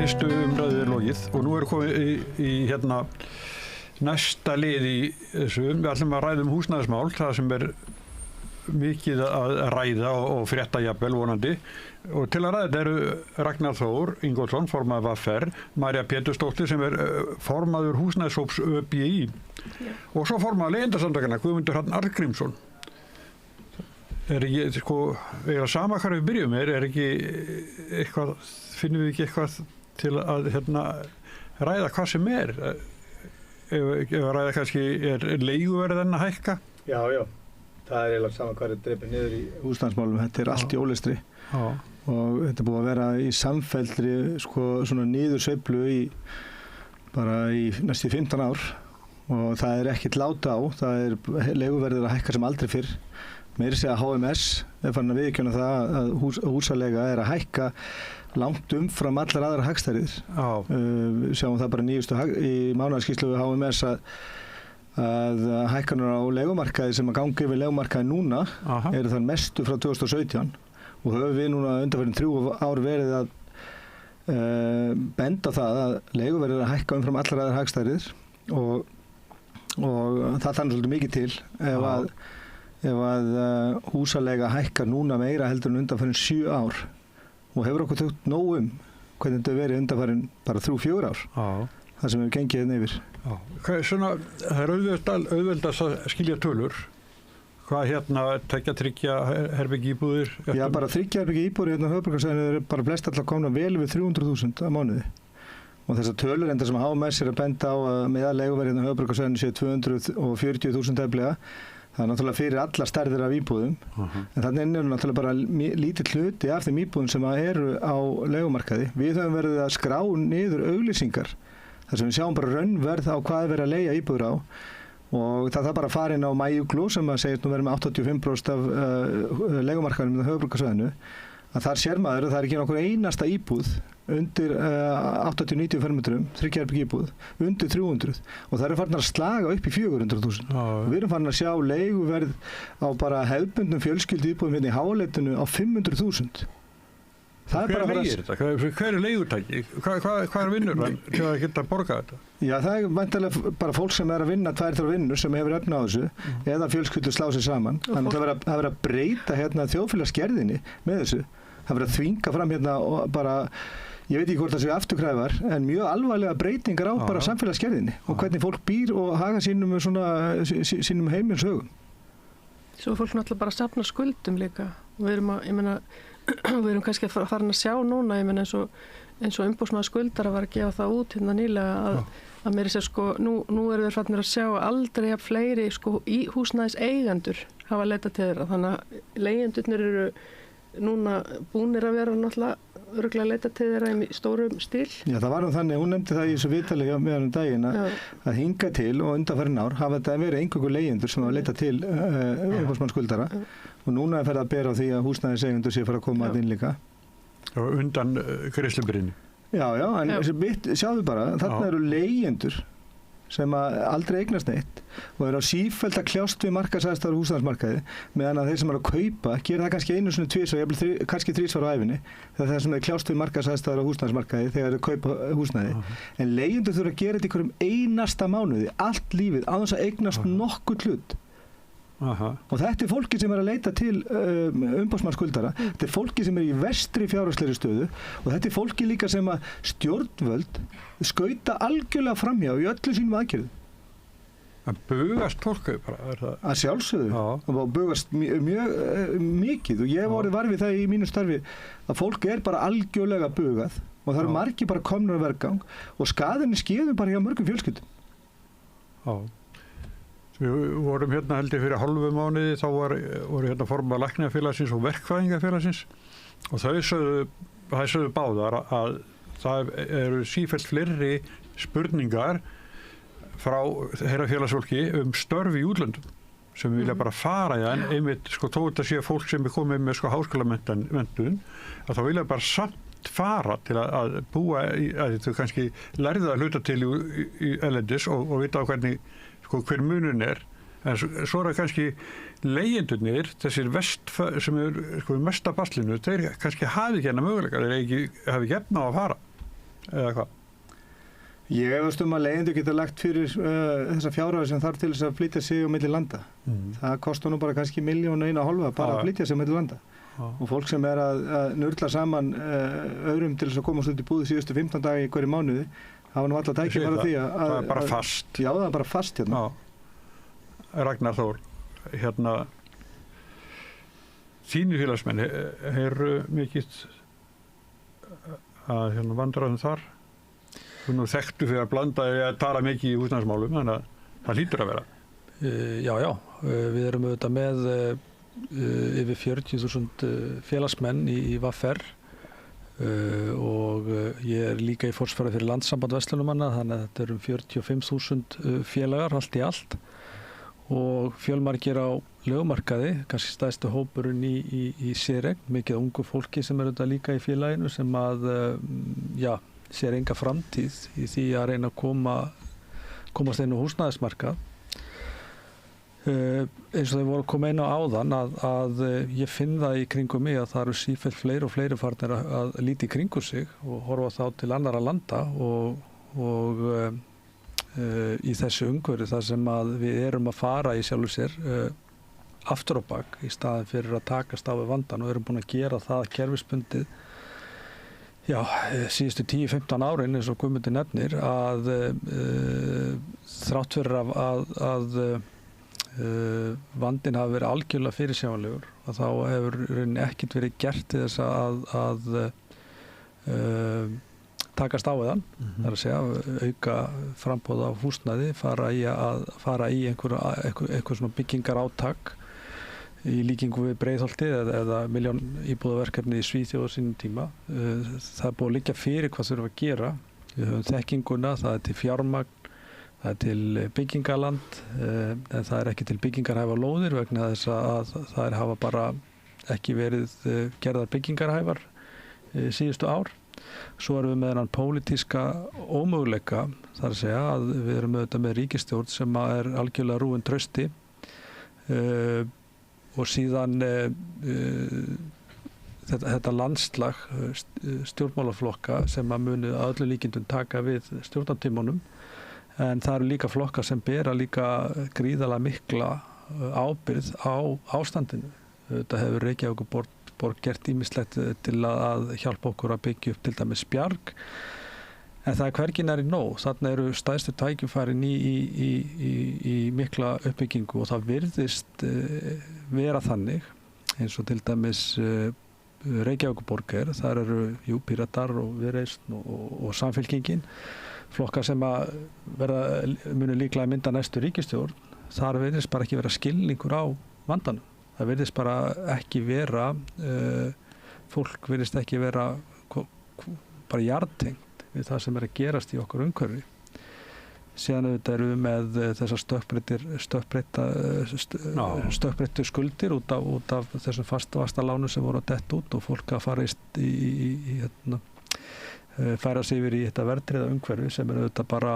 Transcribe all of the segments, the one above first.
fyrstu umræðu lokið og nú komið í hérna næsta lið í þessu. Við ætlum að ræða húsnæðismál, það sem mikið að ræða og frétta jafnvel vonandi. Og til að ræða þetta eru Ragnar Þór Ingólfsson, formaður VR, María Pétursdóttir sem formaður húsnæðishóps ÖBÍ og svo formaður Leigjendasamtakanna Guðmundur Hrafn Arngrímsson. Ekki, eða sama hvar við byrjum ekki eitthvað, finnum við ekki eitthvað til að ræða hvað sem ef að ræða kannski leiguverðin að hækka? Já, það eiginlega sama hvað dreipið niður í húsnæðismálum, þetta allt í ólestri og þetta búið að vera í samfelldri svona niðursveiflu bara í næstu 15 ár og það ekkert láta á, það leiguverðir að hækka sem aldrei fyrr. Meira segja HMS farin að viðurkenna það að húsaleiga að hækka langt umfram allar aðrar hagstærðir. Sjáum það bara nýjustu í mánaðarskýrslu við HMS að hækkanir á leigumarkaði sem að gangi yfir leigumarkaði núna eru þar mestu frá 2017 og höfum við núna undanfarin 3 ár verið að benda það að leiguverðir að hækka umfram allar aðrar hagstærðir og það þannig svolítið mikið til ef að húsaleiga hækkar núna meira heldur en undanfarin 7 ár og hefur okkur þótt nóg hvernig þetta verið undanfarin bara 3-4 ár það sem hefur gengið hérna yfir. Það auðveldast að skilja tölur. Hvað tryggja herbergi íbúðir? Já, bara 3 herbergi íbúðir hérna á höfuðborgarsvæðinu eru bara flest allar komna vel við 300.000 á mánuði. Og þessar tölur enda sem HMS að benda á að meðalleiguverð hérna á höfuðborgarsvæðinu séu 240.000 tæplega. Það náttúrulega fyrir alla stærðir af íbúðum, en þannig náttúrulega bara lítill hluti af þeim íbúðum sem eru á leigumarkaði. Við höfum verið að skrá niður auglýsingar, þar sem við sjáum bara raunverð á hvað verið að leigja íbúður á og það bara að fara inn á MyUglu sem að segja verið með 85% af leigumarkaðinum með höfuðborgarsvæðinu, að þar sér maður að það ekki nokkur einasta íbúð undir 80-90 fermetrum, 3 herbergi íbúð, undir 300 og það farin að slaga upp í 400.000. Við erum farin að sjá leiguverð á bara hefðbundnum fjölskyldu íbúðum hérna í Háleitinu á 500.000. Hver leigir þetta? Hver leigutæki? Hvað vinnur til að geta borga þetta? Já, það væntanlega bara fólk sem að vinna 2-3 vinnur sem hefur efni á þessu eða fjölskyldur slá sig saman. Þannig að það verið að breyta þjóðfélagsgerðinni með þessu. Það verið að þvinga fram og bara ég veit ekki hvort það séu afturkræfar, en mjög alvarlega breytingar á bara samfélagsgerðinni og hvernig fólk býr og haga sínum heimilshögum. Svo fólk náttúrulega bara safna skuldum líka. Við erum kannski farin að sjá núna, eins og umboðsmaður skuldara var að gefa það út hérna nýlega að meira sér nú eru þeir farnir að sjá aldrei að fleiri í húsnæðis eigendur hafa leitað til þeirra, þannig að leigjendurnir eru núna búnir að vera náttúrulega örugglega leita til þeirra í stórum stíl. Já, það var þannig, hún nefndi það í þessu viðtali með hann daginn að hinga til og undanfarin ár hafa þetta verið einhverjum leigjendur sem hafa leitað til umboðsmanns skuldara og núna ferð að bera á því að húsnæðiseigendur sé fara að koma að inn líka. Og undan greiðslubyrðinni. Já, en sjáðu bara, þarna eru leigjendur sem aldrei eignast neitt og eru á sífellt að kljást við markaðsaðstæður húsnæðismarkaði meðan að þeir sem eru að kaupa gera það kannski einu sinni, tvisvar, kannski 3 á ævinni þegar sem þeir kljást við markaðsaðstæður á húsnæðismarkaði þegar þeir kaupa húsnæði. En leigjendur þurfa að gera þetta einhverjum einasta mánuði, allt lífið, án þess að eignast nokkuð hlut. Og þetta fólki sem að leita til umboðsmanns skuldara, þetta fólki sem í verstri fjárhagslegri stöðu og þetta fólki líka sem að stjórnvöld skauta algjörlega framhjá í öllu sínum aðgerðum. Það bugast fólk bara, að sjálfsögðu, og bugast mjög mikið og ég hef orðið var við það í mínu starfi að fólk bara algjörlega bugað og það eru margir bara komnir á vergang og skaðinni skeður bara hjá mörgum fjölskyldum. Við vorum heldur fyrir hálfu mánuði, þá voru formaður læknafélagsins og verkfræðingafélagsins og þau sögðu báðar að það eru sífellt fleiri spurningar frá þeirra félagsfólki störf í útlöndum sem vilja bara fara í það, en einmitt þó þetta sé fólk sem komið með háskólamenntun, að þá vilja bara samt fara til að búa að þau kannski lærðu að hluta til í erlendis og vita á hvernig hver munurinn en svo það kannski leigjendurnir, þessir sem mesta baslinu, þeir kannski hafi ekki hennar möguleika, þeir hafi ekki efna á að fara. eða hvað? Ég efast að leigjendur geta lagt fyrir þessa fjárhæð sem þarf til þess að flytja sig á milli landa. Það kostar nú bara kannski 1,5 milljón bara að flytja sig á milli landa. Og fólk sem að nurla saman aurum til þess að komast út í búð síðustu 15 daga í hverju mánuði, hafa nú alltaf tækið bara því að... Það er bara fast. Já, það er bara fast hérna. Ragnar Þór, þínir félagsmenn, eru mikið að vandræðum þar? Þú nú þekktu fyrir að blanda að tala mikið í húsnæðismálum, þannig að það hlýtur að vera. Já, við erum auðvitað með yfir 40.000 félagsmenn í VFR og ég er líka í forsvari fyrir Landssamband Verslunarmanna, þannig að þetta eru 45.000 félagar allt í allt og fjölmargir á leigumarkaði, kannski stærstu hópurinn í séreign, mikið ungu fólki sem er auðvitað líka í félaginu sem að, sér enga framtíð í því að reyna að komast inn á húsnæðismarkað. Eins og þau voru að koma inn á áðan að ég finn það í kringum mig að það eru sífellt fleiri og fleiri farnir að líta í kringum sig og horfa þá til annarra landa og í þessu umhverfi þar sem að við erum að fara í sjálfu sér aftur á bak í staðin fyrir að takast á við vandan og erum búin að gera það kerfisbundið síðustu 10-15 árin eins og Guðmundur nefnir að þrátt fyrir að vandinn hafi verið algjörlega fyrirsjáanlegur og þá hefur ekkert verið gert til þess að takast á við hann, það er að segja auka framboð á húsnæði, fara í einhver svona byggingarátak í líkingu við Breiðholtið eða 1 milljón íbúðaverkefni í Svíþjóð á sínum tíma. Það er búið að liggja fyrir hvað þurfum að gera. Við höfum þekkinguna, það er til fjármagn, það er til byggingaland, en það er ekki til byggingarhæfar lóðir vegna þess að það hafa bara ekki verið gerðar byggingarhæfar síðustu ár. Svo erum við með þennan pólitíska ómöguleika, það er að segja að við erum auðvitað með ríkisstjórn sem er algjörlega rúin trausti og síðan þetta landslag stjórnmálaflokka sem að munu að öllu líkindum taka við stjórnartímanum en það eru líka flokkar sem bera líka gríðarlega mikla ábyrgð á ástandinu. Þetta hefur Reykjavíkurborg gert ýmislegt til að hjálpa okkur að byggja upp til dæmis Bjarg en það er hvergi nærri nóg. Þarna eru stærstu tækifærin í mikla uppbyggingu og það virðist vera þannig eins og til dæmis Reykjavíkurborg þar eru Píratar og Viðreisn og Samfylkingin flokkar sem að munu líklega mynda næstu ríkisstjórn. Þar virðist bara ekki vera skilningur á vandanum. Það virðist bara ekki vera fólk virðist ekki vera bara jarðtengt við það sem er að gerast í okkar umhverfi. Síðan auðvitað erum við með þessar stökkbreyttu skuldir út af þessum vaxtalánum sem voru að detta út og fólk að færa sig yfir í þetta verðtryggða umhverfi sem er auðvitað bara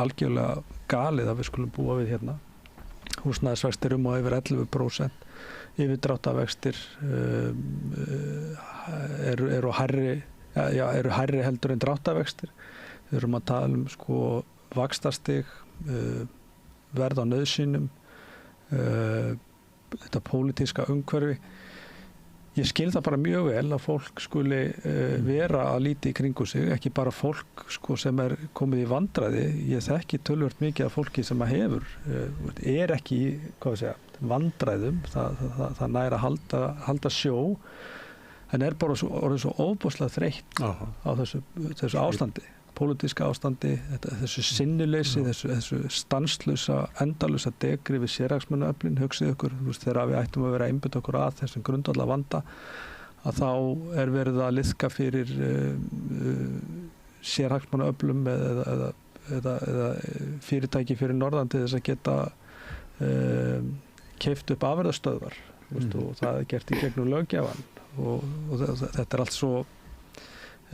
algjörlega galið að við skulum búa við hérna. Húsnæðisvextir og yfir 11%, yfirdráttarvextir eru hærri heldur en dráttarvextir. Við erum að tala um vaxtastig, verð á nauðsynjum, þetta pólitíska umhverfi. Ég skil það bara mjög vel að fólk skuli vera að líti í kringu sig, ekki bara fólk sem er komið í vandræði. Ég þekki töluvert mikið af fólki sem hefur, ekki í vandræðum, það nær að halda sjó, en er bara orðið svo ofboðslega þreytt á þessu ástandi. Pólitíska ástandi, þessu sinnuleysi, þessu stanslausa, endalausa degri við sérhagsmunaöflin, hugsið ykkur, þegar við ættum að vera að einbeita okkur að þessum grundvallar vanda, að þá er verið að liðka fyrir sérhagsmunaöflum eða fyrirtæki fyrir norðan til þess að geta keypt upp afurðastöðvar, og það er gert í gegnum löggjafann og þetta er allt svo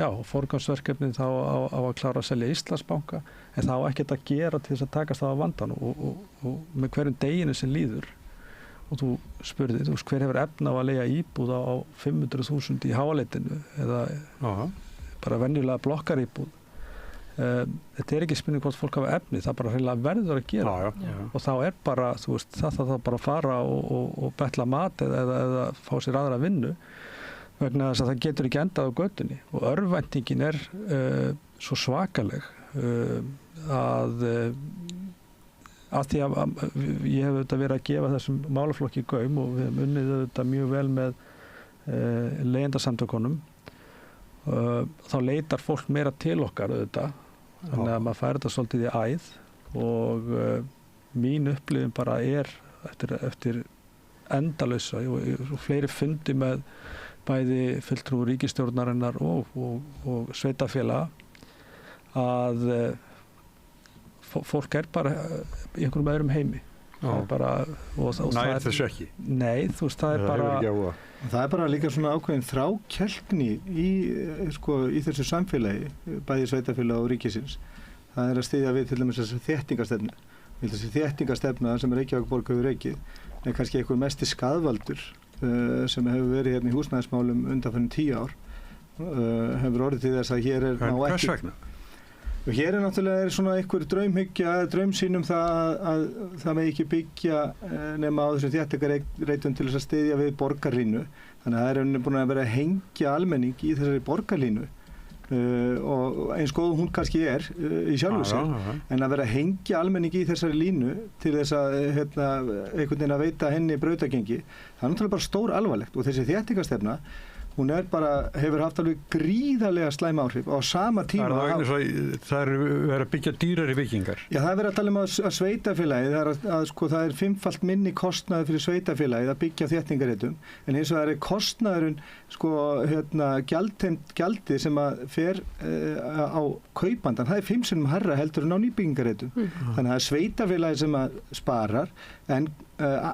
forgangsverkefnið þá á að klára að selja Íslandsbanka en þá ekkert að gera til þess að takast það á vandan og með hverjum deginu sem líður og þú spurðir, hver hefur efna á að leigja íbúð á 500.000 í Háaleitinu eða bara venjulega blokkaríbúð. Þetta ekki spurning hvort fólk hafa efni, það bara hreinlega verður að gera. Og þá bara, þú veist, það þarf bara að fara og betla mat eða fá sér aðra vinnu, vegna þess að það getur ekki endað á götunni. Og örvæntingin svo svakaleg að því að ég hef auðvitað verið að gefa þessum málaflokki gaum og við hefum unnið auðvitað mjög vel með leigjendasamtökunum, þá leitar fólk meira til okkar auðvitað, þannig að maður fær þetta svolítið í æð og mín upplifun bara eftir endalausa og fleiri fundi með bæði fulltrú ríkisstjórnarinnar og sveitafélaga að fólk bara í einhverjum öðrum heimi. Nær þessu ekki? Nei, þú veist, það bara... Það bara líka svona ákveðin þrákelkni í þessu samfélagi, bæði sveitafélaga og ríkisins. Það að styðja við til dæmis þessi þéttingarstefnu. Þessi þéttingarstefna sem Reykjavíkurborg hefur rekið er kannski einhver mesti skaðvaldur sem hefur verið hérna í húsnæðismálum undanfarin 10 ár. Hefur orðið til þess að hér má ekki... Hvers vegna? Og hér náttúrulega svona einhver draumsýn að það með ekki byggja nema á þessum þéttingarreitum til þess að styðja við borgarlínu. Þannig að það búin að vera að hengja almenning í þessari borgarlínu og eins góð hún kannski í sjálfu sér, en að vera að hengja almenning í þessari línu til þess að einhvern veginn að veita henni brautagengi, það náttúrulega bara stór alvarlegt og þessi þéttingarstefna hún hefur haft alveg gríðarlega slæm áhrif á sama tíma. Það verið að byggja dýrari byggingar. Já, það verið að tala að sveitafélagið, það er 5-falt minni kostnaður fyrir sveitafélagið að byggja þéttingarreitum, en hins vegar kostnaðurinn gjaldið sem að fer á kaupandan, það er 5 sinnum hærra heldur en á nýbyggingarreitum. Þannig að sveitafélagið sem að sparar, en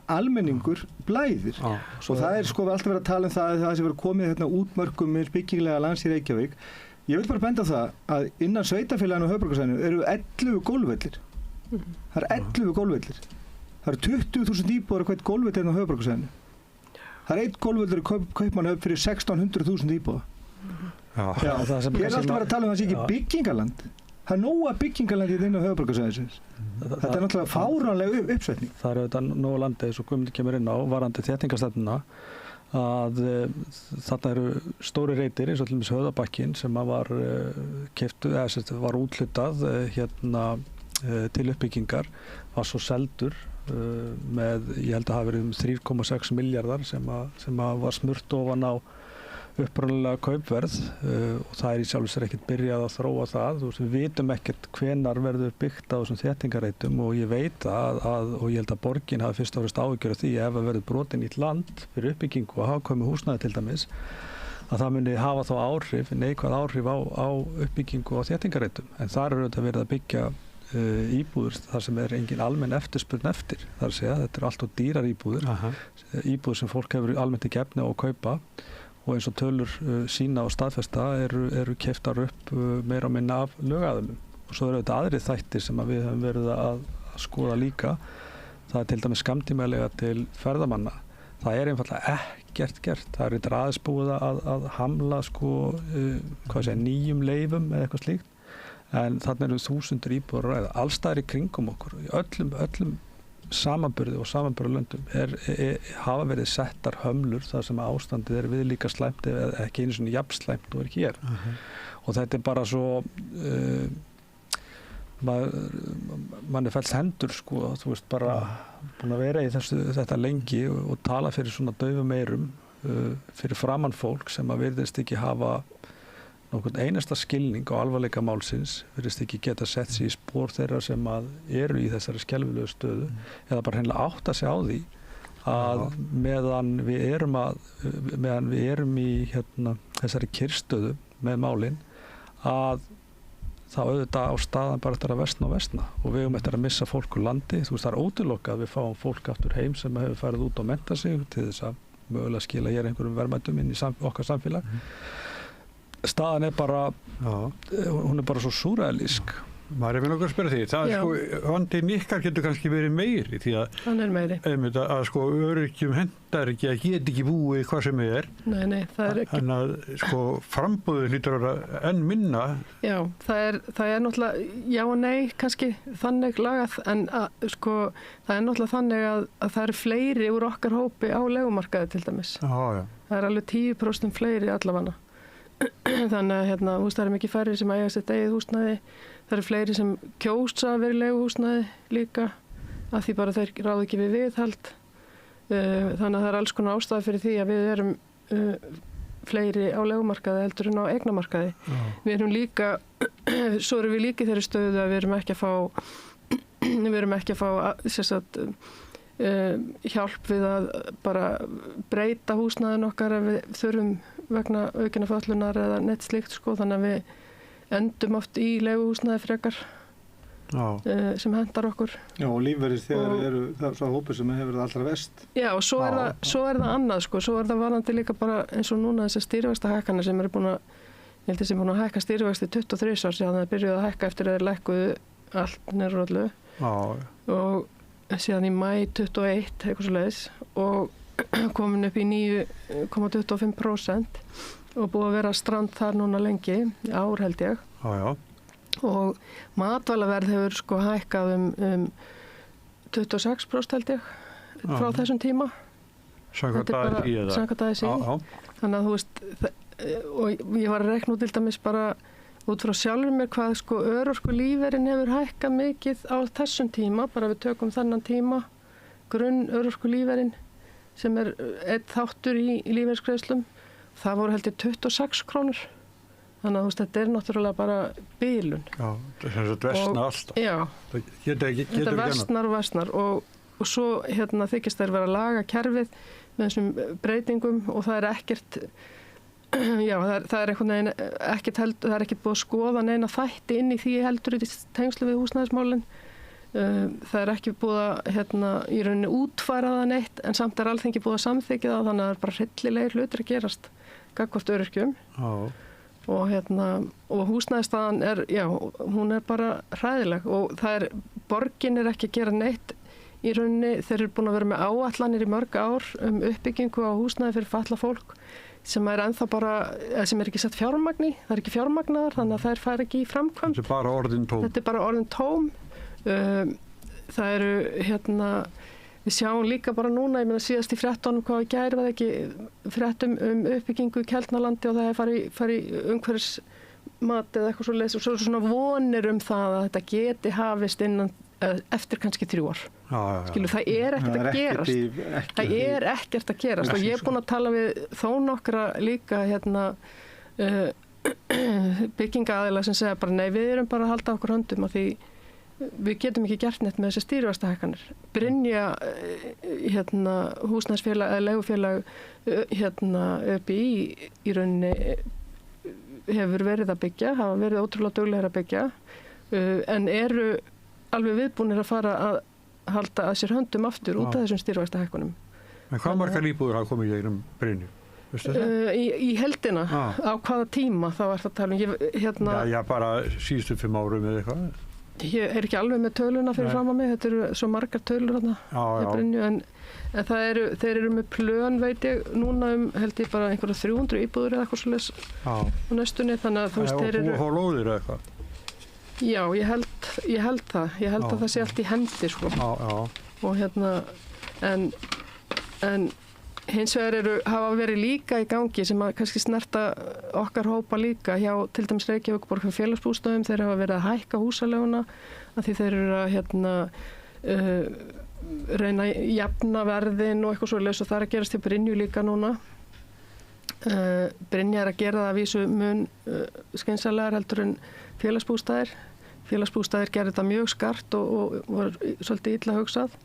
almenningur blæðir. Og það alltaf verið að tala um það sem verið komið útmörkum með byggingalega lands í Reykjavík. Ég vil bara benda á það að innan sveitafélaginu og höfuðborgarsvæðinu eru 11 gólfvellir. Það eru 11 gólfvellir. Það eru 20.000 íbúar á hvert gólfvellir innan höfuðborgarsvæðinu. Það er 1 gólfvellur í Kaupmannahöfn fyrir 1600.000 íbúa. Ég alltaf verið að tala um það sé ekki byggingaland. Það er nóga byggingaland í þinnu höfuðborgarsvæðisins. Þetta er náttúrulega fáránleg uppsetning. Það er auðvitað nógu landið eins og Guðmundur kemur inn á varðandi þéttingarstefnuna að þarna eru stóri reitir eins og til dæmis Höfðabakkinn sem var keyptur eða var úthlutað til uppbyggingar, var svo seldur með, ég held að hafa verið 3,6 milljarðar sem var smurt ofan á upprunalega kaupverð og það í sjálfu sér ekkert byrjað að þróa það. Við vitum ekkert hvenar verður byggt á þessum þéttingarreitum og ég veit og ég held að borgin hafi fyrst og fremst áhyggjur af því ef það verður brotin í land fyrir uppbyggingu og hagkvæmu húsnæði til dæmis, að það muni hafa þá neikvæð áhrif á uppbyggingu á þéttingarreitum. En þar eru þetta verið að byggja íbúður þar sem engin almenn eftirspurn eftir. Það að segja, þetta allt og dýrar íbúður, íbúður sem fólk hefur almennt ekki efni á að kaupa. Og eins og tölur sína og staðfesta eru keyptar upp meira og minna af lögaðilum. Og svo eru þetta aðri þættir sem við höfum verið að skoða líka. Það er til dæmis skammtímalega til ferðamanna. Það er einfaldlega ekkert gert. Það er eitthvað aðeins búið að hamla nýjum leyfum eða eitthvað slíkt. En þarna eru 1000 íbúðar að ræða. Alls staðar í kringum okkur, í öllum samanburði og samanburðarlöndum hafa verið settar hömlur þar sem ástandið er viðlíka slæmt eða ekki einu svona jafn slæmt og er hér. Og þetta er bara svo mann fellst hendur þú veist bara búin að vera í þetta lengi og tala fyrir svona daufum eyrum fyrir framann fólk sem að virðist ekki hafa nokkurn einasta skilning á alvarleika málsins, virðist ekki geta sett sig í spor þeirra sem að eru í þessari skelfilegu stöðu eða bara hreinlega átta sig á því að meðan við erum í þessari kyrrstöðu með málin að þá auðvitað á staðan bara eftir að versna og við eftir að missa fólk úr landi. Þú veist, það er ótilokað að við fáum fólk aftur heim sem hefur farið út og mennta sig til þess að mögulega skila hér einhverjum verðmætum inn í okkar samfélag. Staðan er bara, hún er bara svo súrrealísk Maður vil okkur spyrja því. Það Já. sko, vandinn ykkar getur kannski verið meiri því að, Hann er meiri. einmitt að sko öryrkjum hendar ekki að geta ekki búið hvað sem er. Nei, það er ekki. En að sko frambúðið hlýtur að vera enn minna. Já, það er náttúrulega, já og nei, kannski þannig lagað, en að, sko, það er náttúrulega þannig að það eru fleiri úr okkar hópi á leigumarkaði til dæmis. Já. Það er alveg 10% fleiri allavega. Þannig að það er mikið færri sem eiga sitt eigið húsnæði. Það eru fleiri sem kjósa að vera í leiguhúsnæði líka, af því bara þeir ráð ekki við viðhald. Þannig að það er alls konar ástæði fyrir því að við erum fleiri á leigumarkaði heldur en á eignamarkaði. Við erum líka, svo erum við líka í þeirri stöðu að við erum ekki að fá sérsagt, hjálp við að bara breyta húsnæðin okkar ef við þurfum vegna aukinna fötlunar eða neitt slíkt, sko, þannig að við endum oft í leiguhúsnæði frekar sem hendar okkur. Já, og lífverðis þegar eru það svo hópur sem hefur það allra verst. Já, og svo er það annað, sko, svo er það varandi líka bara eins og núna þessar stýrivaxtahækkanir sem eru búin að, ég held að sem búin að hækka stýrivexti 23 ár síðan það byrjuði að hækka eftir að þeir lækkuðu allt niður öllu. Og síðan í maí 21, eitthvað svo leiðis, og komin upp í 9,25% og búið að vera strand þar núna lengi, ár held ég. Já. Og matvælaverð hefur sko hækkað 26% held ég frá þessum tíma. Samkvæmt ASÍ. Þannig að þú veist, og ég var að rekna út til dæmis bara út frá sjálfur mér hvað sko örorkulífeyrin hefur hækkað mikið á þessum tíma, bara við tökum þennan tíma, grunn örorkulífeyrin sem er einn þáttur í lífeyrisgreiðslum, það voru held ég 26 krónur. Þannig að þú veist, þetta er náttúrulega bara bilun. Já, það er versna alltaf. Já, þetta versnar og svo þykist þær vera að laga kerfið með þessum breytingum og það er ekkert, já, það er einhvern veginn það er ekkert búið að skoða neina þætti inn í því heldur í tengslu við húsnæðismálin. Það er ekki búið að í rauninni útfæra það neitt en samt er Alþingi búið að samþykkja það þannig að það er bara hryllilegir hlutir að gerast gagnvart öryrkjum. Og húsnæðisstaðan er, já, hún er bara hræðileg og borgin er ekki að gera neitt í rauninni, þeir eru búin að vera með áætlanir í mörg ár uppbyggingu á húsnæði fyrir fatlað fólk sem er ennþá bara, sem er ekki sett fjármagn í, það er ekki fjármagnaðar þannig að þær fær ekki í framkvæmd. Þetta er bara orðin tóm. Það eru, við sjáum líka bara núna, ég meina síðast í fréttunum hvað í gær var ekki fréttum uppbyggingu í Keldnalandi og það hefur farið umhverfismat eða eitthvað svo leiðis og svo svona vonir það að þetta geti hafist eftir kannski 3 ár. Skilu, það er ekkert að gerast. Það er ekkert að gerast og ég er búin að tala við þó nokkra líka byggingaaðila sem segja bara nei, við erum bara að halda okkur höndum af því við getum ekki gert neitt með þessi stýrivaxtahækkanir. Brynja húsnæðisfélag eða leigufélag ÖBÍ í rauninni hefur verið að byggja, hafa verið ótrúlega duglegir að byggja en eru alveg viðbúnir að fara að halda að sér höndum aftur út af þessum stýrivaxtahækkunum. En hvað margar íbúður hafa komið í gegnum Brynju? Í heldina, á hvaða tíma þá er það að tala Já, bara síðustu 5 árum eða eitthvað. Ég er ekki alveg með töluna fyrir fram að mig, þetta eru svo margar tölur í Brynju, en þeir eru með plön, veit ég, núna held ég bara einhverja 300 íbúður eða eitthvað svoleiðis á næstunni, þannig að þú veist, þeir eru... Og lóðir eða eitthvað? Já, ég held að það sé allt í hendi, sko. Og en hins vegar hafa verið líka í gangi sem að kannski snerta okkar hópa líka hjá til dæmis Reykjavíkurborg fyrir félagsbústöðum, þeir hafa verið að hækka húsaleguna af því þeir eru að reyna að jafna verðin og eitthvað svoleiðis og það er að gerast til Brynju líka núna. Brynja er að gera það að vísu mun skynsamlegar heldur en félagsbústæðir. Félagsbústæðir gerði þetta mjög skart og var svolítið illa hugsað.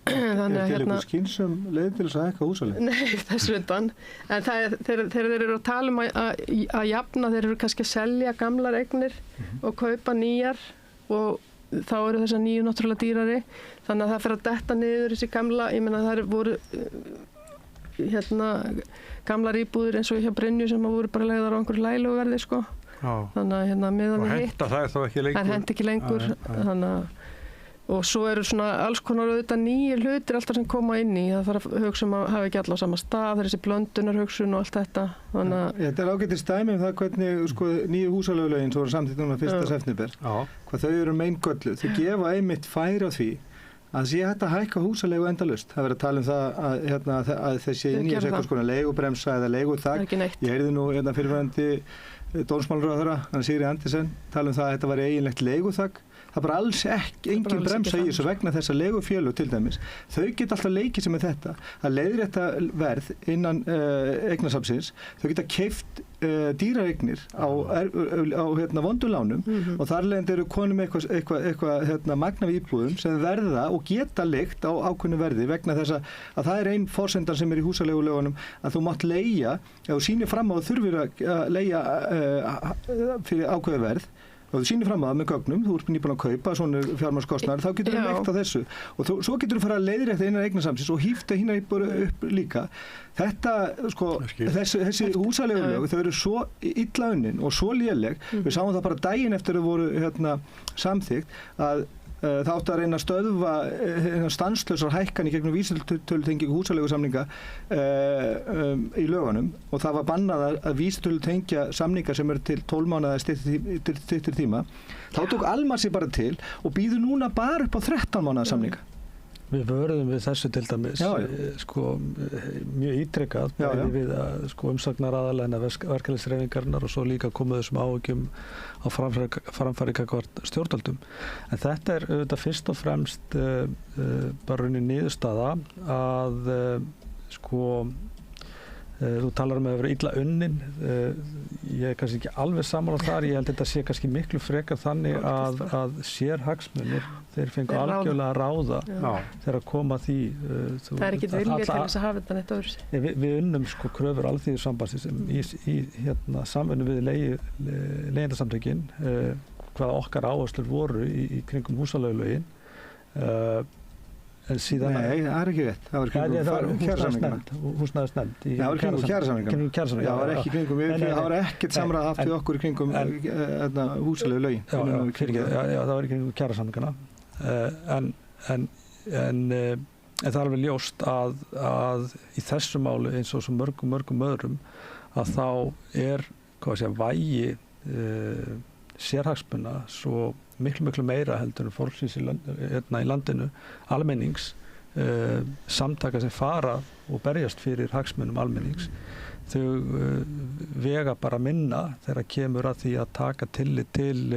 Þannig að einhver skynsum leið til þess að hækka húsalegð? Nei, þess utan. En þeir eru að tala að jafna, þeir eru kannski að selja gamlar eignir og kaupa nýjar og þá eru þessar nýju náttúrulega dýrari. Þannig að það fyrir að detta niður þessi gamla, ég meina það voru gamlar íbúðir eins og hjá Brynju sem voru bara leigðar á einhverju lælegu verði, sko. þannig að hérna miðan og við hitt henta það þá ekki lengur það henti ekki lengur þannig að og svo eru svona alls konar auðvitað nýjir hlutir alltaf sem koma inn í það þarf að hugsa að hafa ekki alla á sama stað það er þessi blöndunarhugsun og allt þetta þannig að þetta er ágætis dæmi það hvernig sko, nýju húsaleigulögin sem voru samþykkt núna 1. september hvað þau eru meingöllu þau gefa einmitt færi á því að sé hægt að hækka húsalegu endalaust það verður að tala það að þessi nýja eitthvað sko leigubremsa eða leiguþak ég heyrði nú fyrirverandi dómsmálaráðherra Sigríði Andersen tala það að þetta væri eiginlegt leiguþak það er bara alls engin bremsa í þessu vegna þess að legufélög til dæmis þau geta alltaf leikið sem þetta að leiðrétta verð innan eignasafnsins þau geta keypt dýraeignir á vondulánum og þar leiðandi eru konum eitthvað magna við íbúðum sem verða og geta leigt á ákveðnu verði vegna þess að það er ein forsendan sem er í húsaleigulögunum að þú mátt leigja ef þú sýnir fram á að þurfir að leigja fyrir ákveðu verð og þú sýnir fram á það með gögnum, þú ert nýbúin að kaupa svona fjármagnskostnaðar, þá getur þú leikt á þessu og svo getur þú fara að leiðrétta innan eignarsamsins og hífta hína upp líka þetta, sko, þessi húsaleigulög þau eru svo illa unnin og svo léleg, við sáum það bara daginn eftir þau voru samþykkt að það átti að reyna að stöðva stanslausar hækkan í gegnum vísitölutengingu húsaleigusamninga í lögunum og það var bannað að vísitölutengja samninga sem eru til 12 mánaða styttri tíma þá tók Almar sig bara til og býður núna bara upp á 13 mánaða samninga Við vörðum við þessu til dæmis sko, mjög ítrekkað við sko, umsagnaraðalæna verkalýðshreyfingarinnar og svo líka komið þessum áhyggjum á framfæri gagnvart stjórnvöldum. En þetta er auðvitað fyrst og fremst bara raunin niðurstaða að sko þú talar um að vera illa unnin ég er kannski ekki alveg sammála þar ég held þetta sé kannski miklu frekar þannig að sérhagsmunir þeir fengu algjörlega að ráða þegar að koma því það er ekki vilja til þess að hafa þetta neitt öðru við unnum sko kröfur alþýðusambandsins í samvinnu við leigjendasamtökin hvaða okkar áherslur voru í kringum húsaleigulögin en síðan Nei, það er ekki rétt. Það var kringum kjarasamningana. Húsnæðisnefnd. Það var kringum kjarasamningana. Það var ekki kringum, það var ekkert samráð haft við okkur í kringum húsaleigulögin. Já, það var í kringum kjarasamningana. En það er alveg ljóst að í þessu máli eins og svo mörgum öðrum að þá er, vægi sérhagsmuna svo miklu meira heldur en fólksins í landinu, almennings, samtaka sem fara og berjast fyrir hagsmunum almennings, þau vega bara minna þegar kemur að því að taka tillit til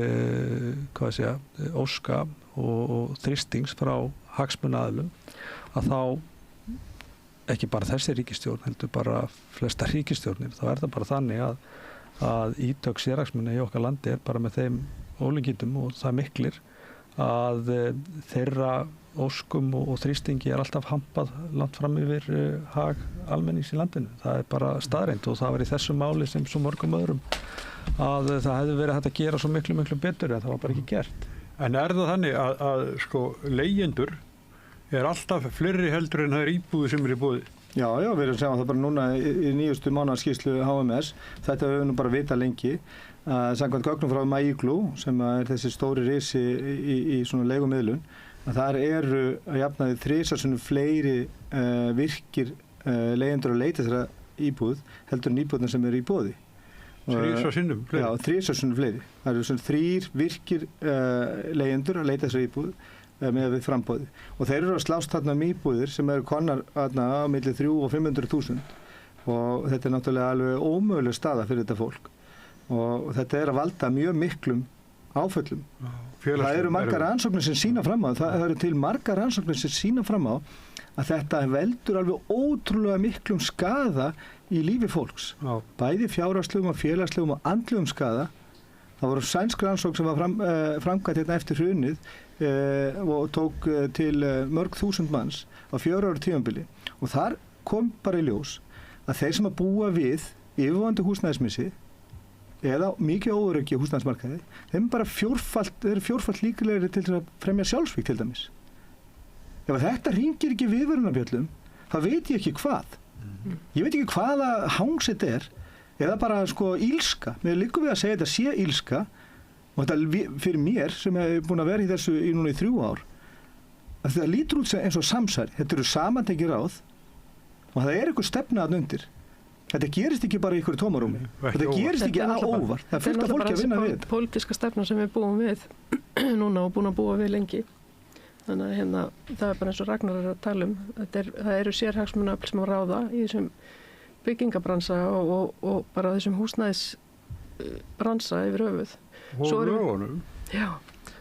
óska og þrýstings frá hagsmunaaðilum, að þá ekki bara þessi ríkisstjórn, heldur bara flesta ríkisstjórnir, þá er það bara þannig að ítök sérhagsmuna í okkar landi er bara með þeim ólíkindum og það miklir að þeirra óskum og þrýstingi er alltaf hampað langt fram yfir hag almennings í landinu. Það er bara staðreynd og það var í þessu máli sem svo mörgum öðrum að það hefði verið hægt að gera svo miklu betur en það var bara ekki gert. En er það þannig að sko leigjendur er alltaf fleiri heldur en það er íbúði sem er í boði? Já, við erum að segja það bara núna í nýjustu mánaðarskýrslu HMS. Þetta höfum við nú bara vitað lengi. Samkvæmt gögnum frá Maiglu sem er þessi stóri risi í svona leigumiðlun að þar eru að jafnaði 3 sinnum fleiri virkir leigjendur að leita þessara íbúð heldur en íbúðna sem eru í boði. 3 sinnum fleiri? Já, 3 sinnum fleiri. Það eru svona 3 virkir leigjendur að leita þessara íbúð með við frambóði og þeir eru að slást þarna íbúðir sem eru konar á milli 300 og 500.000 og þetta er náttúrulega alveg ómöguleg staða fyrir þetta fólk og þetta er að valda mjög miklum áföllum. Það eru margar rannsóknir sem sýna fram á það eru til margar rannsóknir sem sýna fram á að þetta veldur alveg ótrúlega miklum skaða í lífi fólks. Bæði fjárhagslegum og félagslegum og andlegum skaða. Það voru sænsk rannsókn sem var framkvæmt hérna eftir hrunið og tók til mörg þúsund manns á 4 ára tímabili og þar kom bara í ljós að þeir sem að búa við yfirvofandi húsnæðismissi eða mikið óöryggi á húsnæðismarkaði þeim bara fjórfalt líklegri til að fremja sjálfsvíg til dæmis. Ef þetta hringir ekki viðvörunarbjöllum þá veit ég ekki hvað. Ég veit ekki hvaða hangs þetta er eða bara sko ílska. Mér liggur við að segja þetta sé ílska og þetta fyrir mér sem hef búin að vera í þessu í núna í 3 ár að þetta lítur út eins og samsæri. Þetta eru samantekið ráð og það er einhver stefna að undir. Þetta gerist ekki bara í einhverju tómarúmi. Þetta gerist ekki óvart. Það er fullt af fólki að vinna við þetta. Pólitíska stefna sem við búum við núna og búin að búa við lengi. Þannig að það er bara eins og Ragnar er að tala um. Það eru sérhagsmunaöfl sem að ráða í þessum byggingabransa og bara þessum húsnæðisbransa yfir höfuð. Og lögunum. Já.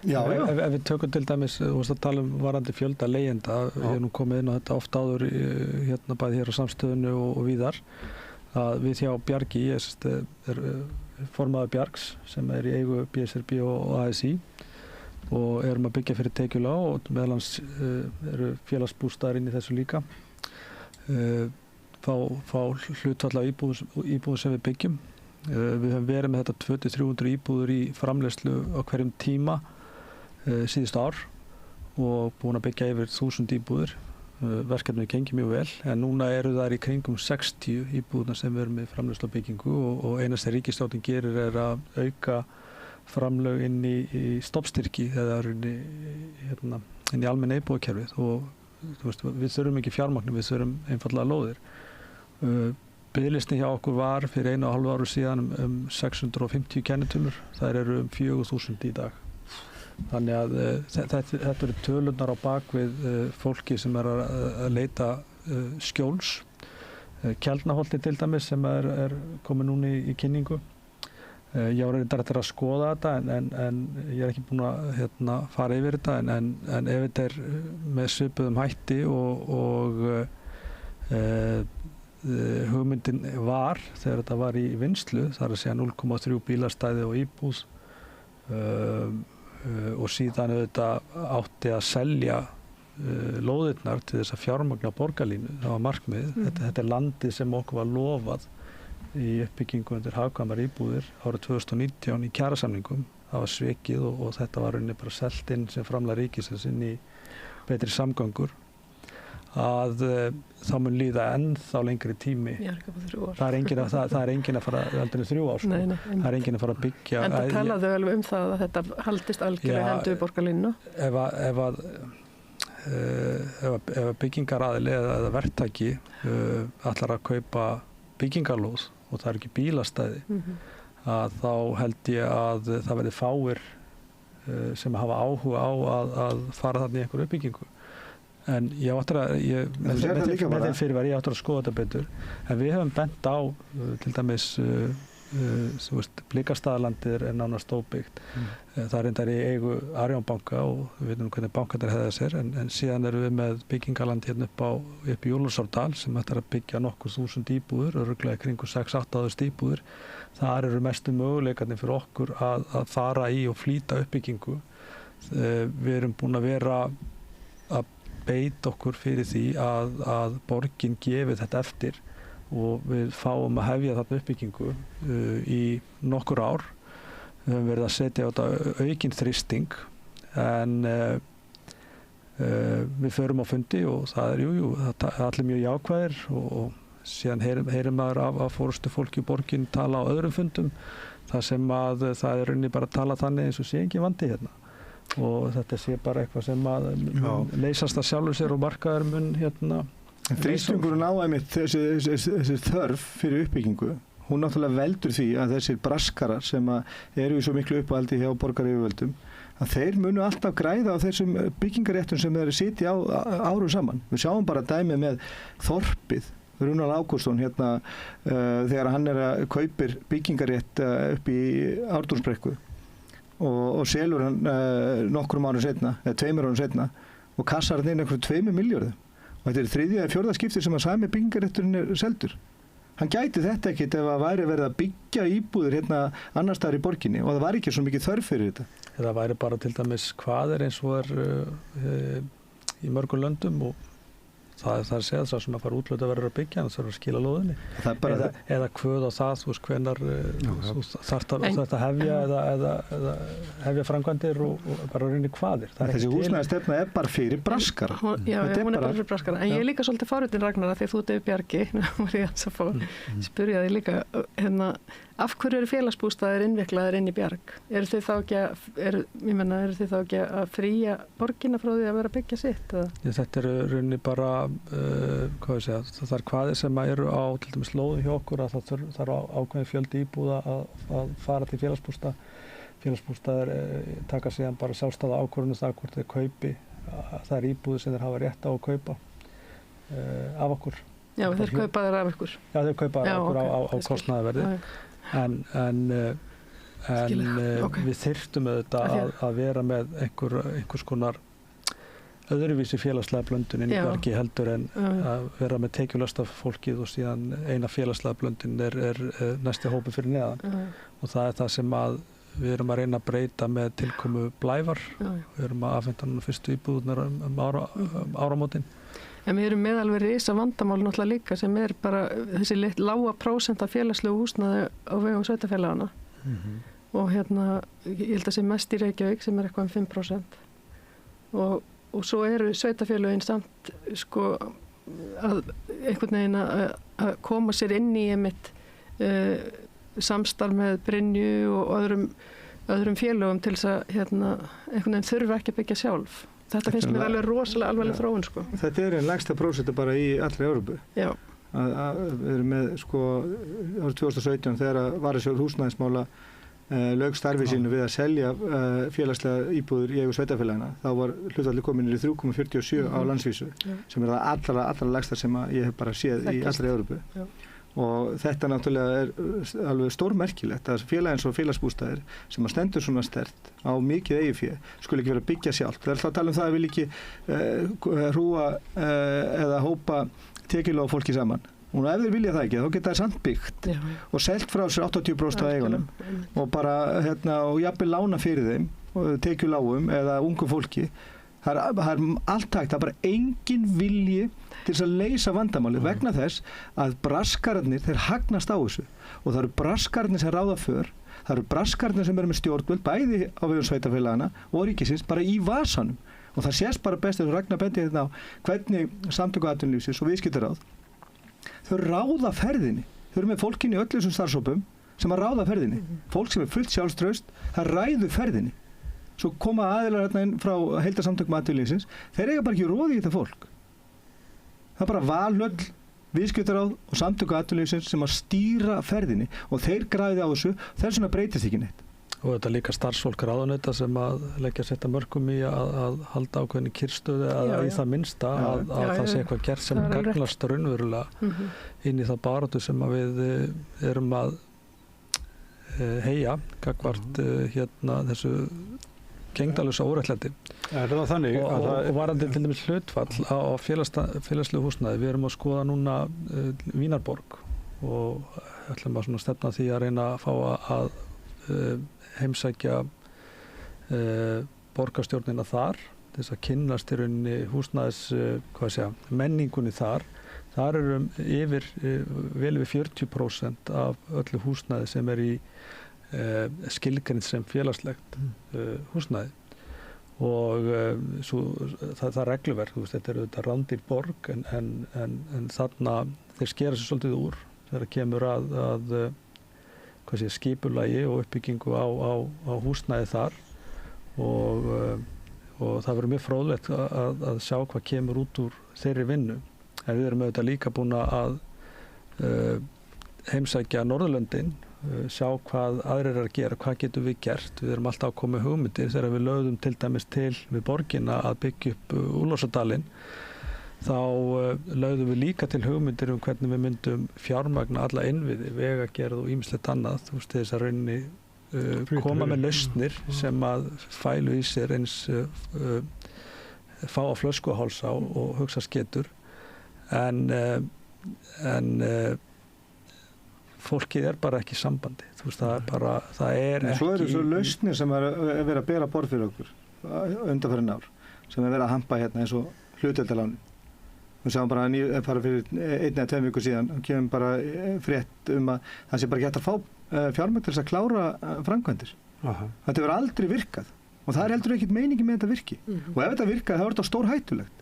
Ef við tökum til dæmis, þú veist að tala um varandi fjölda leigjenda, ég hef nú komið inn á þetta oft áður hérna bæði hér á Samstöðinu og víðar, að við hjá Bjargi, ég er formaður Bjargs sem er í eigu BSRB og ASI og erum að byggja fyrir tekjulág og meðalans eru félagsbústaðar inn í þessu líka. Fá hlutfall af íbúðum sem við byggjum. Við höfum verið með þetta 200-300 íbúður í framleiðslu á hverjum tíma síðustu ár og búin að byggja yfir 1000 íbúður. Verkefnið gengið mjög vel en núna eru þær í kringum 60 íbúðuna sem við erum með framleiðslu og byggingu og eina sem ríkisstjórnin gerir er að auka framlög inn í stofnstyrki eða inn í almenna íbúðakerfið og við þurfum ekki fjármagn, við þurfum einfaldlega lóðir. Biðlistin hjá okkur var fyrir 1,5 ári síðan 650 kennitölur, þær eru 4000 í dag. Þannig að þetta eru tölurnar á bakvið fólki sem er að leita skjóls. Keldnaholti til dæmis sem er komið núna í kynningu. Ég var reyndar eftir að skoða þetta en ég er ekki búin að fara yfir þetta en ef þetta er með svipuðum hætti og hugmyndin var þegar þetta var í vinnslu, það er að segja 0,3 bílastæði og íbúð og síðan auðvitað átti að selja lóðirnar til þess að fjármagna borgarlínu, það var markmið. Þetta er landið sem okkur var lofað í uppbyggingu undir hagkvæmar íbúðir árið 2019 í kjarasamningum. Það var svikið og þetta var rauninni bara selt inn sem framlag ríkisins inn í betri samgöngur. Að þá mun líða ennþá lengri tími. Já, ekki bara 3 ár. Það er enginn að fara aldrei 3 ár sko. Nei. Það er enginn að fara að byggja. En það talaðu alveg um það að þetta haldist algjörlega hendur borgarlínuna. Ef byggingaraðili eða verktaki ætlar að kaupa byggingarlóð og það er ekki bílastæði að þá held ég að það verði fáir sem hafa áhuga á að fara þarna í einhverju uppbyggingu. En ég áttur með þeim fyrirværi, ég áttur að skoða þetta betur. En við höfum bent á, til dæmis, Blikastaðalandið er nánast óbyggt. Það er reyndar í eigu Arion banka og við veitum hvernig bankarnir hefða sér. En síðan erum við með byggingaland hérna upp í Júlursárdal sem ætlar að byggja nokkur 1000 íbúður, örugglega kringu 6-8.000 íbúður. Þar eru mestu möguleikarnir fyrir okkur að fara í og flýta uppbyggingu. Við erum búin að vera að beita okkur fyrir því að borgin gefi þetta eftir og við fáum að hefja þarna uppbyggingu í nokkur ár. Við höfum verið að setja á þetta aukinn þrýsting en við förum á fundi og það er allir mjög jákvæðir og síðan heyrir maður af fórustu fólki í borgin tala á öðrum fundum þar sem að það er rauninni bara að tala þannig eins og sé ekki vandi hérna. Og þetta sé bara eitthvað sem að leysast að sjálfur sér og markaður mun Þrýstingurinn á einmitt þessi þörf fyrir uppbyggingu, hún náttúrulega veldur því að þessir braskarar sem eru í svo miklu uppaldi hjá borgaryfirvöldum að þeir munu alltaf græða á þessum byggingaréttum sem þeir sitja á árum saman. Við sjáum bara dæmi með þorpið, Rúnar Ágústsson þegar hann að kaupir byggingarétt upp í Ártúnsbrekku og selur hann nokkrum árum setna, eða 2 árum setna og kassar hann inn einhverjum 2 milljörðum og þetta er 3. eða 4. skipti sem að sami byggingarétturinn er seldur. Hann gæti þetta ekkit ef að væri verið að byggja íbúðir hérna annars staðar í borginni og það var ekki svo mikið þörf fyrir þetta. Það væri bara til dæmis hvað eins og í mörgum löndum og það er séð það sem að fara útlötu að vera að byggja en það er að skila lóðinni eða kvöð á það, þú veist, hvenar þarf að hefja eða hefja framkvæmdir og bara reyni hvaðir. Þessi húsnæðisstefna er bara fyrir braskara. Já, hún er bara fyrir braskara. En ég er líka svolítið forvitin, Ragnar, því að þú ert yfir Bjargi, var ég að fá spyrja þig líka, af hverju eru félagsbústaðir innviklaðir inn í Bjarg? Eru þið þá ekki að fría borgina frá því að vera að byggja sitt? Þetta eru rauninni bara, það er hvaðir sem eru á til dæmis lóðum hjá okkur að það þarf ákveðin fjöldi íbúða að fara til félagsbústað. Félagsbústaðir taka síðan bara sjálfstæða ákvörðun það hvort þeir kaupi, það er íbúði sem þeir hafa rétt á að kaupa af okkur. Já, þeir kaupa þeir af ykkur. Já, þeir kaupa af okkur á kostnaðarverði. En við þyrftum auðvitað að vera með einhvers konar öðruvísi félagslega blöndun inn í Bjargi heldur en að vera með tekjulösta fólkið og síðan eina félagslega blöndun er næsti hópi fyrir neðan og það er það sem að við erum að reyna að breyta með tilkomu Blævar. Við erum að afhenda núna fyrstu íbúðunar áramótin. En við erum með alveg risa vandamál náttúrulega líka sem er bara þessi lága prósent af félagslegu húsnæði á vegum sveitarfélagana. Og ég held að sé mest í Reykjavík sem er eitthvað 5%. Og svo eru sveitarfélögin samt sko að einhvern veginn að koma sér inn í einmitt samstarf með Brynju og öðrum félögum til þess að einhvern veginn þurfa ekki að byggja sjálf. Þetta finnst mér alveg rosalega alvarleg þróun sko. Þetta er einn lægsta prósentu bara í allri Evrópu. Já. Við erum með sko árið 2017 þegar Varasjóður húsnæðismála lauk starfi sínu við að selja félagslega íbúður í eigu sveitarfélagana. Þá var hlutfallið komin í 3,47 á landsvísu sem er það allra lægsta sem ég hef bara séð í allri Evrópu. Já. Og þetta náttúrulega er alveg stórmerkilegt að félag eins og félagsbústaðir sem að stendur svona sterkt á mikið eigið fé skuli ekki vera að byggja sjálf. Það er alltaf að tala um það að vil ekki hrúa eða hópa tekjulága fólki saman. Og ef þeir vilja það ekki, þá geta það samt byggt og selt frá sér 80% af eigunum og bara og jafnvel lána fyrir þeim, tekjulágum eða ungu fólki. Það er allt hægt, það er bara engin vilji til þess að leysa vandamálið vegna þess að braskararnir, þeir hagnast á þessu og það eru braskararnir sem ráða för, það eru braskararnir sem eru með stjórnvöld bæði á vegum sveitarfélagana og ríkisins bara í vasanum og það sést bara best eins og Ragnar bendi þetta á hvernig Samtök atvinnulífsins og Viðskiptaráð þau ráða ferðinni, þau eru með fólkinni í öllu þessum starfshópum sem að ráða ferðinni, fólk sem er fullt sjálfstraust, það ræður ferðinni. Svo koma aðilar hérna inn frá heildarsamtökum atvinnulífsins, þeir eiga bara ekki roði í þetta fólk. Það er bara Valhöll, Viðskiptaráð og Samtök atvinnulífsins sem að stýra ferðinni og þeir græði á þessu, þess vegna breytist ekki neitt. Og þetta líka starfsfólk ráðuneyta sem að leggja að setja mörkum í að halda ákveðinni kyrrstöðu eða í það minnsta að það sé eitthvað gert sem gagnast raunverulega inn í það baráttu sem að við erum að heyja gagnvart þessu gengdalösa óréttlæti. Er það þannig? Og varandi til dæmis hlutfall á félagslegu húsnæði. Við erum að skoða núna Vínarborg og ætlum að stefna því að reyna að fá að heimsækja borgarstjórnina þar til þess að kynnast í rauninni húsnæðis menningunni þar. Þar eru vel yfir 40% af öllu húsnæði sem er í skilgreind sem félagslegt húsnæði og það regluverk, þetta er auðvitað rándýr borg en þarna þeir skera sér svolítið úr þegar kemur að skipulagi og uppbyggingu á húsnæði þar og það verður mjög fróðlegt að sjá hvað kemur út úr þeirri vinnu. En við erum auðvitað líka búin að heimsækja Norðurlöndin, sjá hvað aðrir eru að gera, hvað getum við gert. Við erum alltaf að koma með hugmyndir þegar við lögðum til dæmis til við borgina að byggja upp Úlfarsadalinn. Þá lögðum við líka til hugmyndir hvernig við myndum fjármagna alla innviði, vegagerð og ýmislegt annað, þess að rauninni koma með lausnir sem að fælu í sér eins fá á flöskuhálsa og hugsa sketur. En fólkið er bara ekki í sambandi. Það er ekki... Svo eru svo lausnir sem er verið að bera borð fyrir okkur undanfarin ár, sem er verið að hampa hérna eins og hlutdeildarlánin. Við sáum bara fyrir 1 eða 2 vikur síðan og kemum bara frétt að það sé bara ekki hægt að fá fjármagn til þess að klára framkvæmdir. Þetta hefur aldrei virkað og það heldur ekkert meiningi með þetta virki. Og ef þetta virkaði þá er þetta stórhættulegt.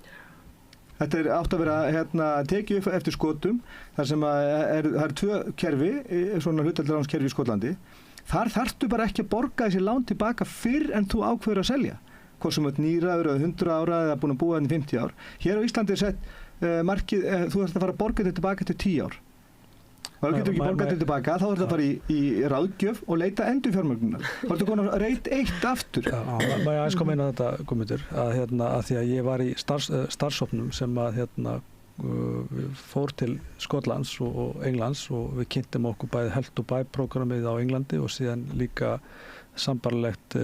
Þetta átt að vera tekið upp eftir skotum þar sem það er 2 kerfi, svona hlutdeildarlánskerfi í Skotlandi. Þar þarftu bara ekki að borga þessi lán tilbaka fyrr en þú ákveður að selja. Hvort sem þú nýraður eða 100 ára eða búin að búa hérna í 50 ár. Hér á Íslandi sett markið, þú þarft að fara að borga þetta tilbaka til 10 ár. Og ef þú getur ekki borgað þetta tilbaka, þá er þetta bara í ráðgjöf og leita endurfjármögnunar. Þá ertu komin að reit 1 aftur. Má ég aðeins koma inn á þetta, Guðmundur, að því að ég var í starfshópnum sem fór til Skotlands og Englands og við kynntum okkur bæði Help to Buy prógramið á Englandi og síðan líka sambarlegt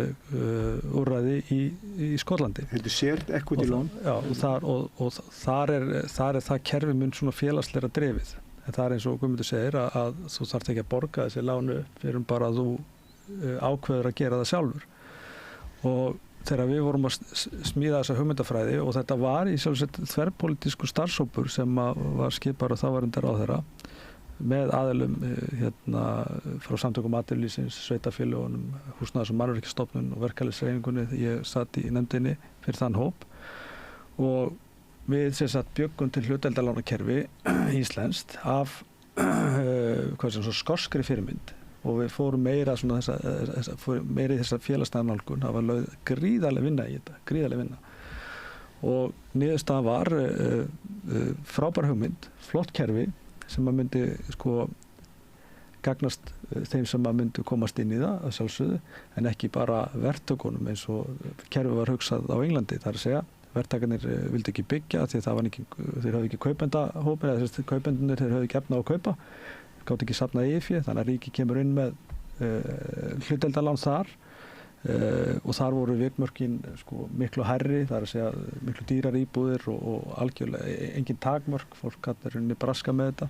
úrræði í Skotlandi. Þetta shared equity loan. Já, og þar er það kerfi mun svona félagslega drifið. En það er eins og Guðmundur segir að þú þarft ekki að borga þessi lánu fyrir bara að þú ákveður að gera það sjálfur. Og þegar við vorum að smíða þessa hugmyndafræði og þetta var í sjálfsett þverpólitísku starfshópur sem var skipar og þáverandi ráðherra með aðilum frá samtökum atvinnulífsins, sveitarfélögunum, húsnæðis- og mannvirkjastofnun og verkalýðshreyfingunni. Ég satt í nefndinni fyrir þann hóp og við bjöggum til hlutdeildarlánakerfi íslenskt af skoskri fyrirmynd og við fórum meira í þessa félagslega nálgun. Það var lögð gríðarleg vinna í þetta, gríðarleg vinna. Og niðurstaðan var frábær hugmynd, flott kerfi sem að myndi gagnast þeim sem að myndu komast inn í það að sjálfsögðu, en ekki bara verktökunum eins og kerfi var hugsað á Englandi. Það er að segja verktakarnir vildi ekki byggja því það var þeir höfðu ekki kaupendahópin eða þessi kaupendunir þeir höfðu ekki efna á að kaupa, gátt ekki safnað eigið fé, þannig að ríki kemur inn með hlutdeildarlán þar og þar voru vikmörkin miklu hærri, það er að segja miklu dýrar íbúðir og algjörlega engin takmörk, fólk gat braska með þetta.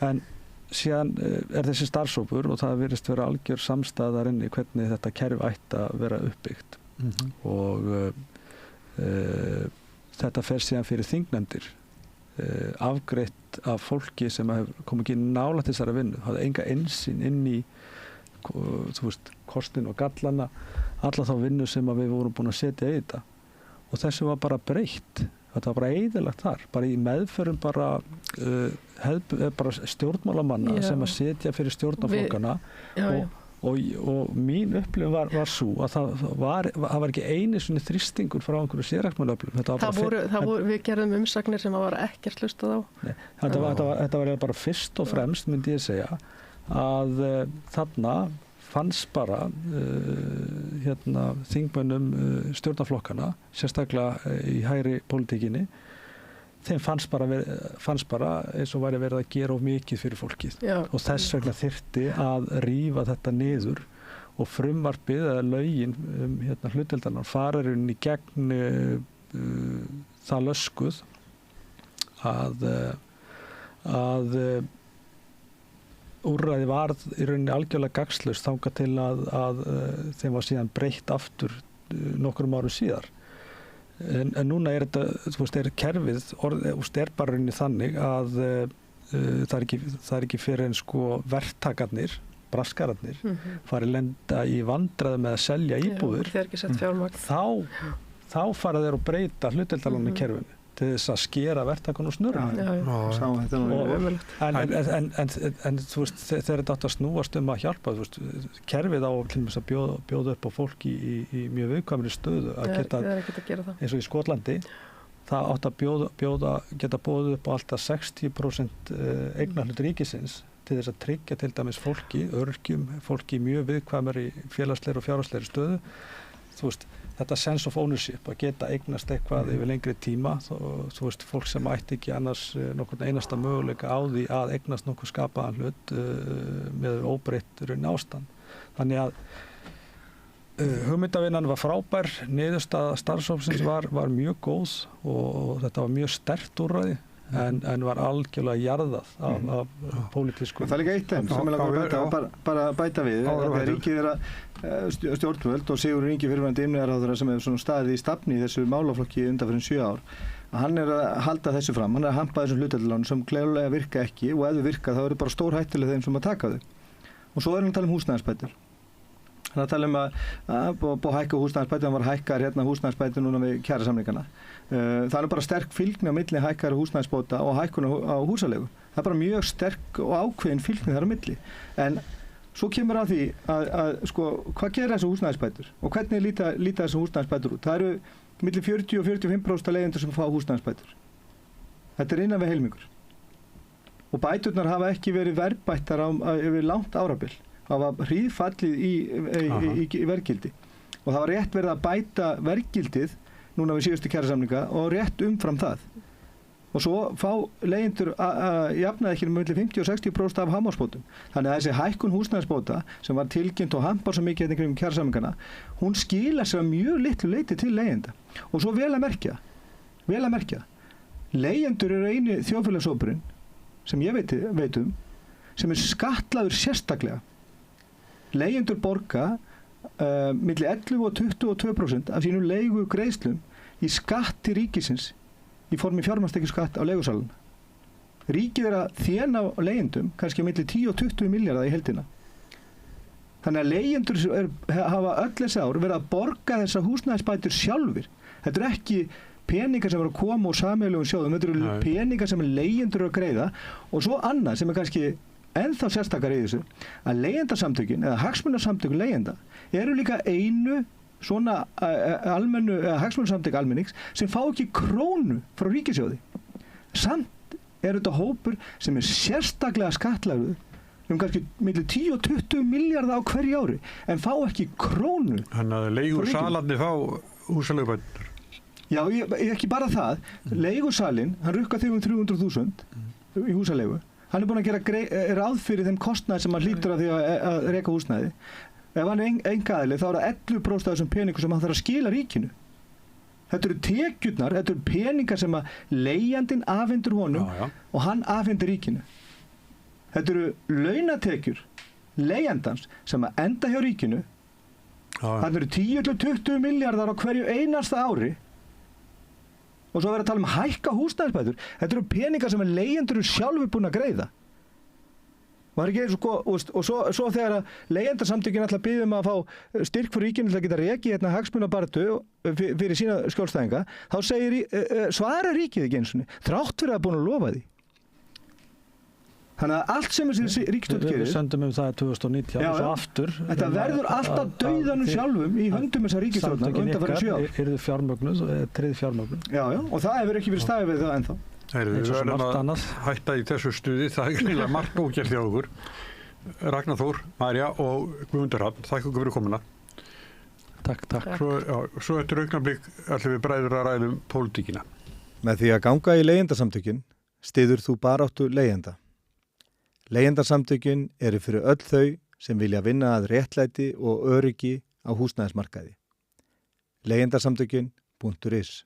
En síðan er þessi starfshópur og það virðist vera algjör samstaðar inn í hvernig þetta kerfi ætti að vera uppbyggt og þetta fer síðan fyrir þingnefndir afgreitt af fólki sem kom ekki nálægt þessari vinnu, hafði enga innsýn inn í kostin og gallana, alla þá vinnu sem við vorum búin að setja í þetta og þessu var bara breytt, þetta var bara eyðilagt þar, bara í meðförum bara stjórnmálamanna sem að setja fyrir stjórnarflokkana og mín upplifun var svo að það var ekki einu svona þrýstingur frá einhverju sérhagsmunaöflum. Við gerðum umsagnir sem var ekkert hlustað á. Nei, þetta var bara fyrst og fremst, myndi ég segja, að þarna fannst bara þingmönnum stjórnarflokkana, sérstaklega í hægri pólitíkinni, þeim fannst bara eins og væri verið að gera of mikið fyrir fólkið. Já. Og þess vegna þyrfti að rífa þetta niður og frumvarpið eða lögin hlutdeildarlán fara í gegn það löskuð að úrræði varð í rauninni algjörlega gagnslaust þangað til að þeim var síðan breytt aftur nokkrum árum síðar. En núna er þetta, er kerfið, er bara rauninni þannig að það er ekki fyrir en verktakarnir, braskararnir, fari lenda í vandræðum með að selja íbúðir. Þeir ekki sett fjármagn. Þá fara þeir að breyta hlutdeildarláni kerfinu til þess að skera verktakarn og snurra. En þegar þetta átt að snúast að hjálpa, kerfið á til dæmis að bjóða upp á fólk í mjög viðkvæmri stöðu að geta, eins og í Skotlandi, það átt að geta bjóða upp á alltaf 60% eignarhlut ríkisins til þess að tryggja til dæmis fólki, öryrkjum, fólki í mjög viðkvæmri félagslegri og fjárhagslegri stöðu. Þetta sense of ownership, að geta eignast eitthvað yfir lengri tíma, fólk sem ætti ekki annars nokkurn einasta möguleika á því að eignast nokkuð skapaðan hlut með óbreytt ástand. Þannig að hugmyndavinnan var frábær, niðurstaða starfshópsins var mjög góð og þetta var mjög sterkt úrræði. En var algjörlega jarðað af pólitísku. Það er líka eitt sem ég bara bæta við. Þegar ríkið stjórnvöld og Sigurður Ingi fyrrverandi innviðaráðherra sem hefur staðið í stafni í þessu málaflokki undanfarin 7 ár hann að halda þessu fram, hann að hampa þessum hlutdeildarlánum sem gleðulega virka ekki og ef þau virka þá eru bara stór hættulega þeim sem að taka þau. Og svo hann að tala húsnæðisbætur. Hann að tala að hækka húsnæðisbætur, hann var hækkar húsnæðisbætur núna við kjarasamningana. Það er bara sterk fylgni á milli hækkar húsnæðisbóta og hækkun á húsalegu. Það er bara mjög sterk og ákveðin fylgni þar á milli. En svo kemur að því að sko, hvað gera þessu húsnæðisbætur og hvernig líta þessu húsnæðisbætur út? Það eru milli 40 og 45% af leigjendur sem fá húsnæðisbætur. Þetta er innan við helmingur. Og bæturnar hafa ekki verið verðbættar yfir langt árabil. Það var hríðfallið í verðgildi. Og það var rétt verið að bæta verðgildið núna við síðustu kjarasamninga og rétt umfram það. Og svo fá leigjendur jafnaði ekki milli 50 og 60% af hámarksbótum. Þannig að þessi hækkun húsnæðisbóta sem var tilkynnt og hampar svo mikið kring kjarasamningana, hún skilar sér mjög litlu leyti til leigjenda. Og svo vel að merkja. Leigjendur eru eini þjóðfélagshópurinn sem ég veit sem skattlagður sérstaklega. Leigjendur borga milli 11 og 22% af sínum leigu greiðslum í skatt til ríkisins í formi fjármagnstekjuskatt á leigusalun. Ríkið er að þéna á leigjendum kannski milli 10 og 20 milljarða í heildina. Þannig að leigjendur hafa öll þessi ár verið að borga þessa húsnæðisbætur sjálfir. Þetta eru ekki peningar sem eru að koma úr sameiginlegum sjóðum, þetta eru peningar sem leigjendur eru að greiða og svo annað sem er kannski ennþá sérstakar í þessu, að leigjendasamtökin eða hagsmunasamtökin leigjenda eru líka einu svona hagsmunasamtök almennings sem fá ekki krónu frá ríkissjóði. Samt er þetta hópur sem er sérstaklega skattlagður kannski milli 10 og 20 milljarða á hverju ári en fá ekki krónu. Þannig að leigusalarnir fá húsaleigubætur. Já, ekki bara það. Leigusalinn, hann rukkar þig 300.000 í húsaleigu. Hann er búin að gera ráð fyrir þeim kostnaði sem hann hlýtur að því að reka húsnæði. Ef hann er einkaaðili þá er það 11% af þessum peningum sem hann þarf að skila ríkinu. Þetta eru tekjurnar, þetta eru peningar sem að leigjandinn afhendir honum og hann afhendir ríkinu. Þetta eru launatekjur leigjandans sem að enda hjá ríkinu. Það eru 10-20 milljarðar á hverju einasta ári. Og svo verður að tala hækka húsnæðisbætur. Þetta eru peningar sem að leigjendur eru sjálfur búin að greiða. Og svo þegar að leigjendasamtökin ætla að biðja að fá styrk fyrir ríkinu til að geta rekið hagsmunabaráttu fyrir sína skjólstæðinga, þá svarar ríkið ekki eins og þrátt fyrir að búin að lofa því. Þannig að allt sem þessi ríkisstjórn gerir... Við sendum það 2019 og svo aftur... Þetta verður alltaf dauðanum sjálfum í höndum þessar ríkisstjórnar undanfarin 7 ár. Samtökin ykkar fjármögnun, tryggð fjármögnun. Já, og það hefur ekki verið staðið við það ennþá. Við verðum að hætta í þessu stuði, það er greinlega margt ógert hjá okkur. Ragnar Þór, Marja og Guðmundur Hrafn, þakka ykkur fyrir komuna. Takk. Svo eftir augnablik ætlum við bræður að ræðum pólitíkina. Með því að ganga í leigjendasamtökin styður þú baráttu leigjenda. Leigjendasamtökin eru fyrir öll þau sem vilja vinna að réttlæti og öryggi á húsnæðismarkaði. Leigjendasamtökin.is